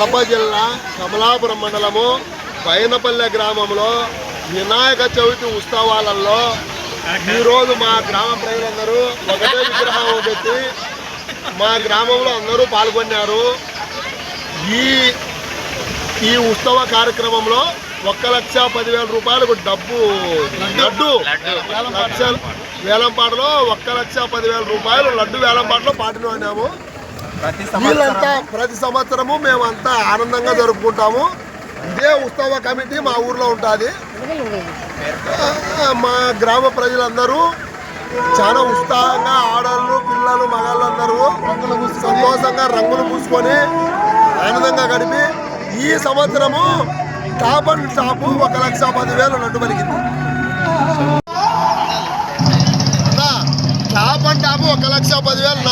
కడప జిల్లా కమలాపురం మండలము బైనపల్లె గ్రామంలో వినాయక చవితి ఉత్సవాలలో ఈరోజు మా గ్రామ ప్రజలందరూ ఒకటే విగ్రహం పెట్టి మా గ్రామంలో అందరూ పాల్గొన్నారు. ఈ ఉత్సవ కార్యక్రమంలో 1,10,000 రూపాయలకు డబ్బు లడ్డు వేలంపాటలో 1,10,000 రూపాయలు లడ్డు వేలంపాటలో పాల్గొన్నాము. వీళ్ళంతా ప్రతి సంవత్సరము మేమంతా ఆనందంగా జరుపుకుంటాము. ఇదే ఉత్సవ కమిటీ మా ఊర్లో ఉంటుంది. మా గ్రామ ప్రజలందరూ చాలా ఉత్సాహంగా ఆడళ్ళు పిల్లలు మగాళ్ళు అందరూ సంతోషంగా రంగులు పూసుకొని ఆనందంగా గడిపి ఈ సంవత్సరము టాప్ అండ్ టాప్ 1,10,000 లడ్డు పలికింది. Top and top 1,10,000